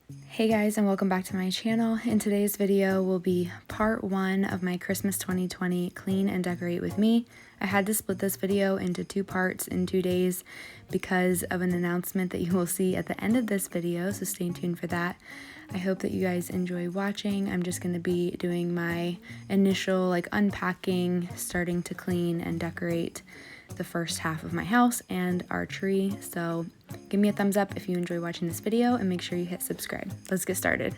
Hey guys, and welcome back to my channel. In today's video will be part 1 of my Christmas 2020 clean and decorate with me. I had to split this video into 2 parts in 2 days because of an announcement that you will see at the end of this video, so stay tuned for that. I hope that you guys enjoy watching. I'm just going to be doing my initial unpacking, starting to clean and decorate the first half of my house and our tree. So give me a thumbs up if you enjoy watching this video and make sure you hit subscribe. Let's get started.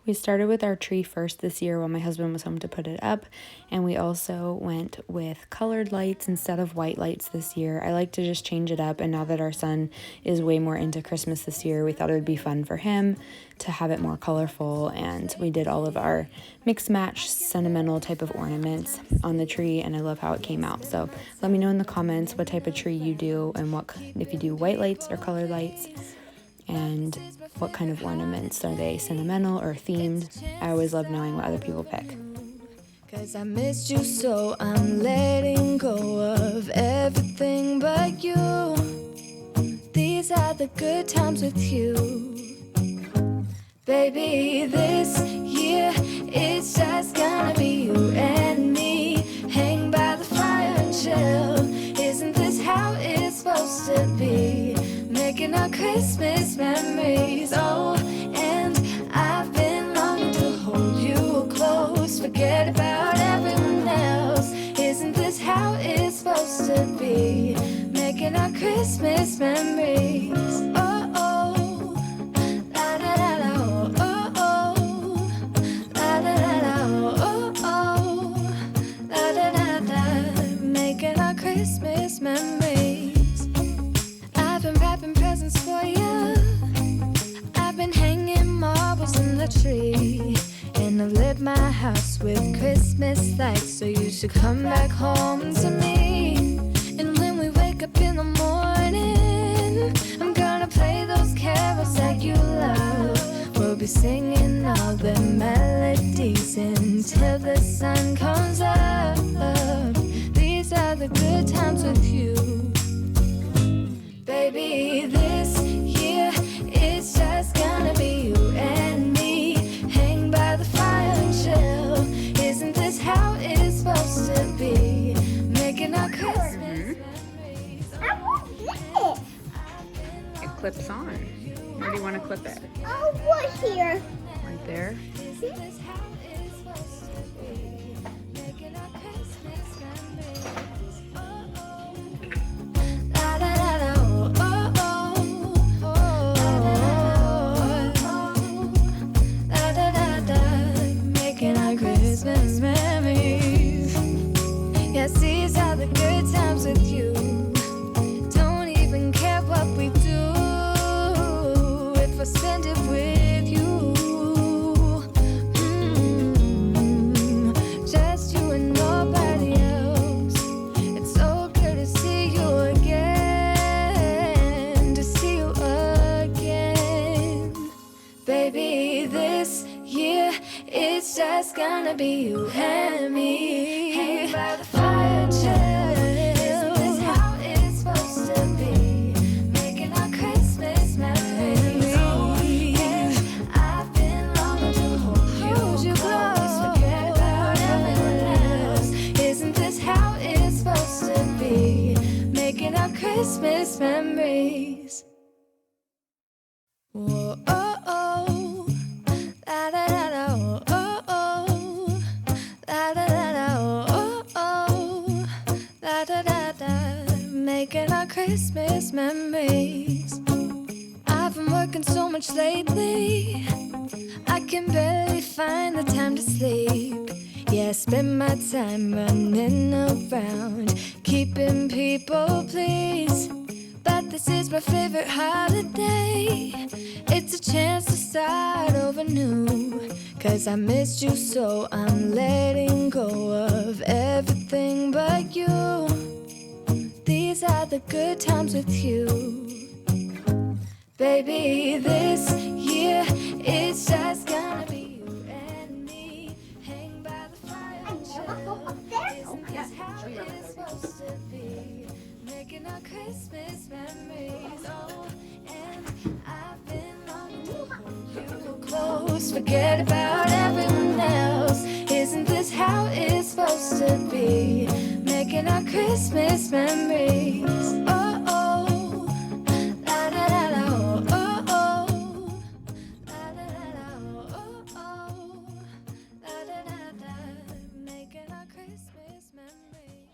We started with our tree first this year while my husband was home to put it up, and we also went with colored lights instead of white lights this year. I like to just change it up, and now that our son is way more into Christmas this year, we thought it would be fun for him to have it more colorful, and we did all of our mix match sentimental type of ornaments on the tree, and I love how it came out. So let me know in the comments what type of tree you do and if you do white lights or colored lights, and what kind of ornaments. Are they sentimental or themed? I always love knowing what other people pick. 'Cause I missed you, so I'm letting go of everything but you. These are the good times with you. Baby, this year it's just gonna be you and me. Hang by the fire and chill. Isn't this how it's supposed to be? Making our Christmas memories. Oh, and I've been longing to hold you close. Forget about everyone else. Isn't this how it's supposed to be? Making our Christmas memories. Oh, oh, la da da da, oh, oh, la da da da, oh, oh, la da da da. Making our Christmas memories. I've been wrapping presents for you. I've been hanging marbles in the tree, and I've lit my house with Christmas lights. So you should come back home to me. And when we wake up in the morning, I'm gonna play those carols that you love. We'll be singing all the melodies until the sun comes up. These are the good times with you. Baby, this year it's just gonna be you and me. Hang by the fire and chill. Isn't this how it's supposed to be? Making our Christmas memories. I want this. It clips on. Where do you want to clip it? Oh, what here? Right there? Isn't this how it's supposed to be? Making our Christmas memories. Oh, oh. La da da da. Christmas memories. Yes, these are the good times with you. Don't even care what we do if I spend it with you. Just you and nobody else. It's so good to see you again, to see you again. Baby, this year it's just gonna be you and me. Hang by the fire and chill. Isn't this how it's supposed to be? Making our Christmas memories. Oh, yeah. I've been longing to hold you close. Forget about everyone else. Isn't this how it's supposed to be? Making our Christmas memories. Whoa, oh, oh. La da da da, oh, oh, la da da da, oh, oh, la da da da. Making our Christmas memories. I've been working so much lately, I can barely find the time to sleep. Yeah, I spend my time running around, keeping people pleased. But this is my favorite holiday. It's a chance to start over new. 'Cause I missed you, so I'm letting go of everything but you. These are the good times with you. Baby, this year it's just gonna be you and me. Hang by the fire and chill. Isn't this how it's supposed to be? close, forget about everyone else. Isn't this how it's supposed to be? Making our Christmas memories. Oh, oh, la da da da, oh, oh, la da da da, oh, oh, la da da da, making our Christmas memories.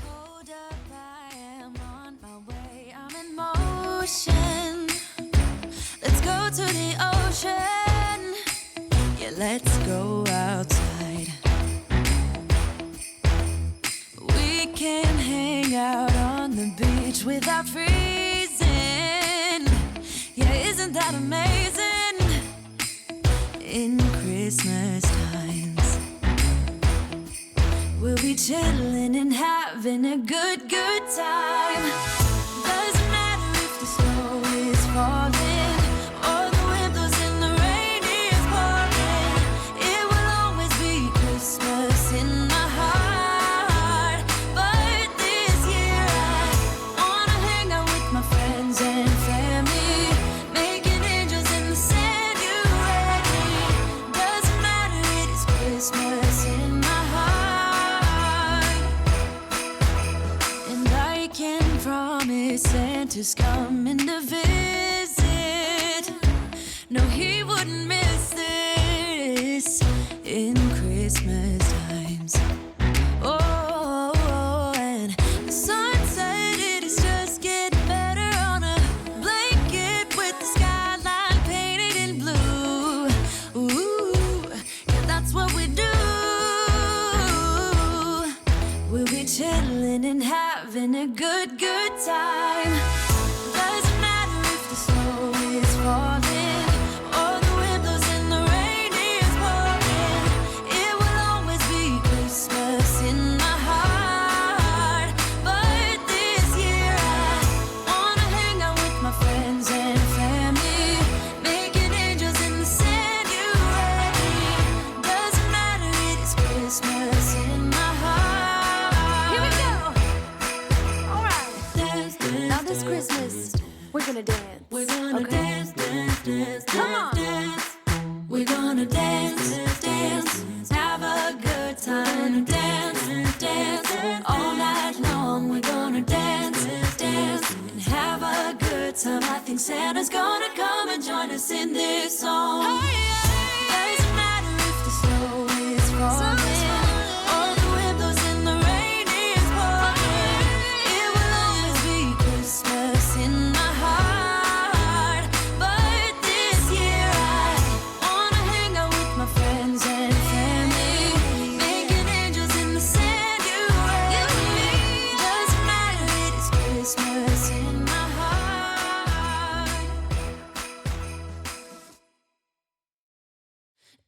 Hold up, I am on my way, I'm in motion. Let's go to the ocean. Yeah, let's go outside. We can hang out on the beach without freezing. Yeah, isn't that amazing? In Christmas times, we'll be chilling and having a good time. Doesn't matter if the snow is falling or the wind blows and the rain is pouring. It will always be Christmas in my heart. But this year I wanna hang out with my friends and family, making angels in the sand. You ready? Doesn't matter, it is Christmas in my heart. And I can promise Santa's coming to visit. No, he wouldn't miss this in Christmas times. Oh, and the sun said it is just getting better on a blanket with the skyline painted in blue. Ooh, yeah, that's what we do. We'll be chilling and having a good time. Doesn't matter if the snow is falling or the wind blows and the rain is pouring. It will always be Christmas in my heart. But this year I wanna hang out with my friends and family, making angels in the sand. You ready? Doesn't matter, it is Christmas in my heart. Here we go. All right. Dance, dance, now this Christmas, we're gonna dance. We're gonna dance, dance, dance, come on, dance. We're gonna dance, dance, have a good time. Dance, dance, all night long. We're gonna dance, dance, and have a good time. I think Santa's gonna come and join us in this song. Doesn't matter if the snow is falling or the wind blows and the rain is pouring. It will always be Christmas in my heart. But this year I wanna hang out with my friends and family, making angels in the sand. You ready? Doesn't matter, it is Christmas in my heart.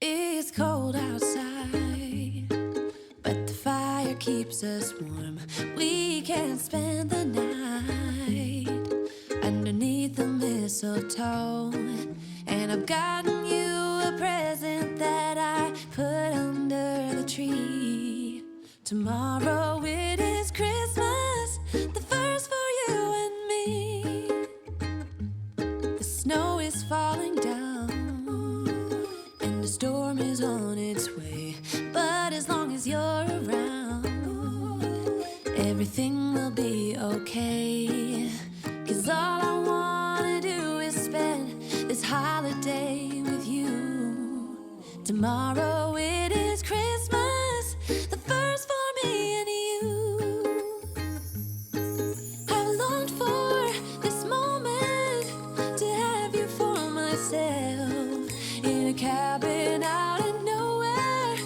It's cold outside, but the fire keeps us warm. We can spend the night underneath the mistletoe. And I've gotten you a present that I put under the tree. Tomorrow it is Christmas, the first for you and me. The snow is falling down and the storm is on its way. But as long as you're around, everything will be okay. 'Cause all I wanna do is spend this holiday with you. Tomorrow it is Christmas, the first for me and you. I've longed for this moment to have you for myself, in a cabin out in nowhere,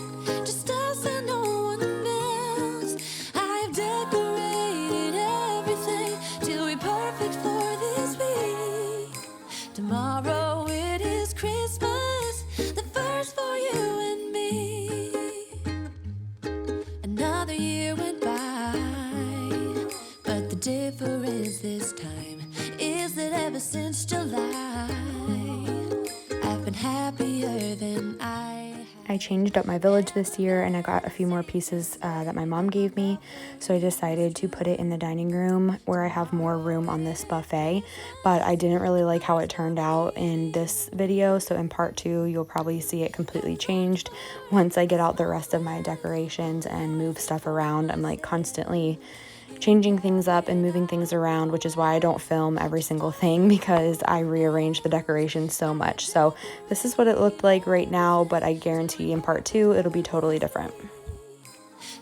just us and no one else. I've decorated everything to be perfect for this week. Tomorrow it is Christmas, the first for you and me. Another year went by, but the difference this time is that ever since July, I've been happier than I have. I changed up my village this year and I got a few more pieces that my mom gave me. So I decided to put it in the dining room where I have more room on this buffet. But I didn't really like how it turned out in this video. So in part 2, you'll probably see it completely changed once I get out the rest of my decorations and move stuff around. I'm like constantly changing things up and moving things around, which is why I don't film every single thing, because I rearrange the decorations so much. So this is what it looked like right now, but I guarantee in part 2 it'll be totally different.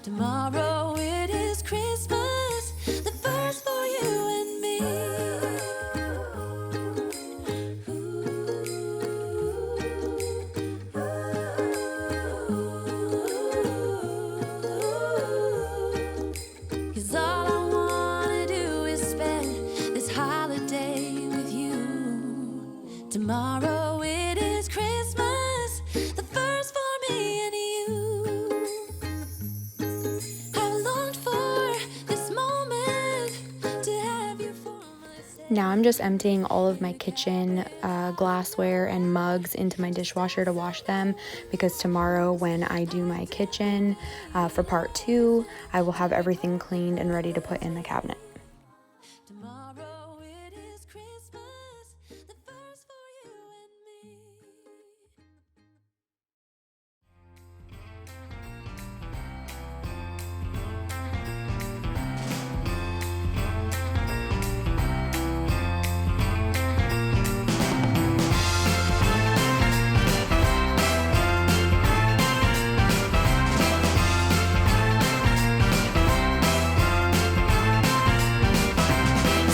Tomorrow it is Christmas, the first for you and me. Cause all I wanna do is spend this holiday with you. Tomorrow it is Christmas, the first for me and you. I've longed for this moment to have you for myself. Now I'm just emptying all of my kitchen glassware and mugs into my dishwasher to wash them, because tomorrow when I do my kitchen for part 2, I will have everything cleaned and ready to put in the cabinet. Tomorrow it is Christmas, the first for you and me.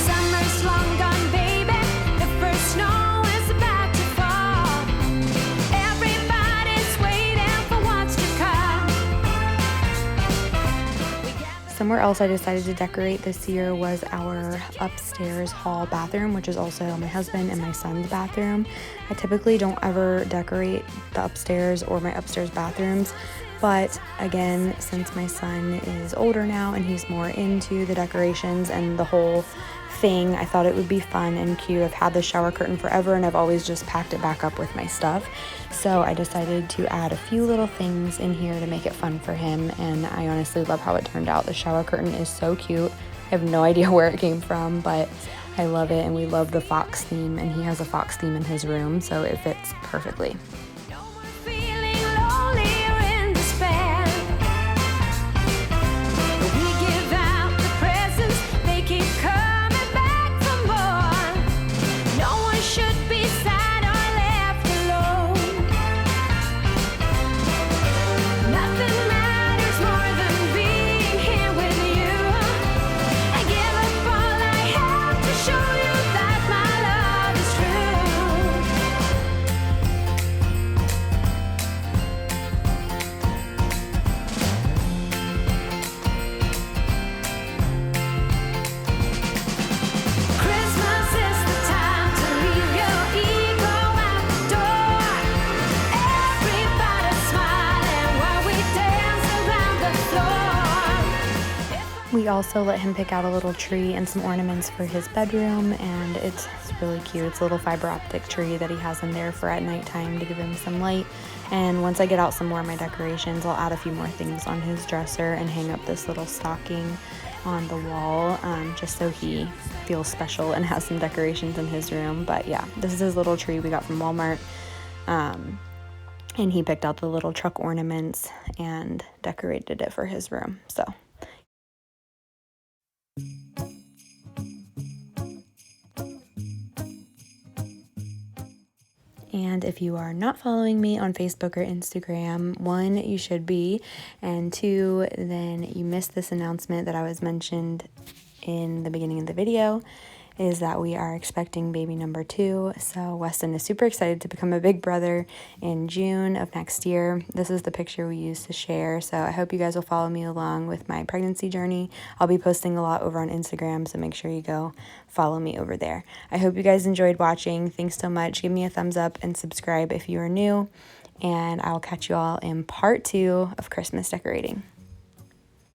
Summer's long gone, baby. The first snow is about to fall. Everybody's waiting for what's to come. Somewhere else I decided to decorate this year was our upstairs hall bathroom, which is also my husband and my son's bathroom. I typically don't ever decorate the upstairs or my upstairs bathrooms, but again, since my son is older now and he's more into the decorations and the whole thing, I thought it would be fun and cute. I've had the shower curtain forever and I've always just packed it back up with my stuff. So I decided to add a few little things in here to make it fun for him, and I honestly love how it turned out. The shower curtain is so cute. I have no idea where it came from, but I love it, and we love the fox theme, and he has a fox theme in his room, so it fits perfectly. No more feeling lonely or in despair. We give out the presents, they keep coming back for more. No one should be sad or left alone. Nothing matters more than being here with you. I give up all I have to show you that my love is true. Christmas is the time to leave your ego out the door. Everybody's smiling while we dance around the floor. We also let him pick out a little tree and some ornaments for his bedroom, and it's really cute. It's a little fiber optic tree that he has in there for at nighttime to give him some light. And once I get out some more of my decorations, I'll add a few more things on his dresser and hang up this little stocking on the wall, just so he feels special and has some decorations in his room. But yeah, this is his little tree we got from Walmart. And he picked out the little truck ornaments and decorated it for his room. So and if you are not following me on Facebook or Instagram, 1, you should be, and 2, then you missed this announcement that I was mentioned in the beginning of the video, is that we are expecting baby number 2. So Weston is super excited to become a big brother in June of next year. This is the picture we used to share. So I hope you guys will follow me along with my pregnancy journey. I'll be posting a lot over on Instagram, so make sure you go follow me over there. I hope you guys enjoyed watching. Thanks so much. Give me a thumbs up and subscribe if you are new. And I'll catch you all in part 2 of Christmas decorating.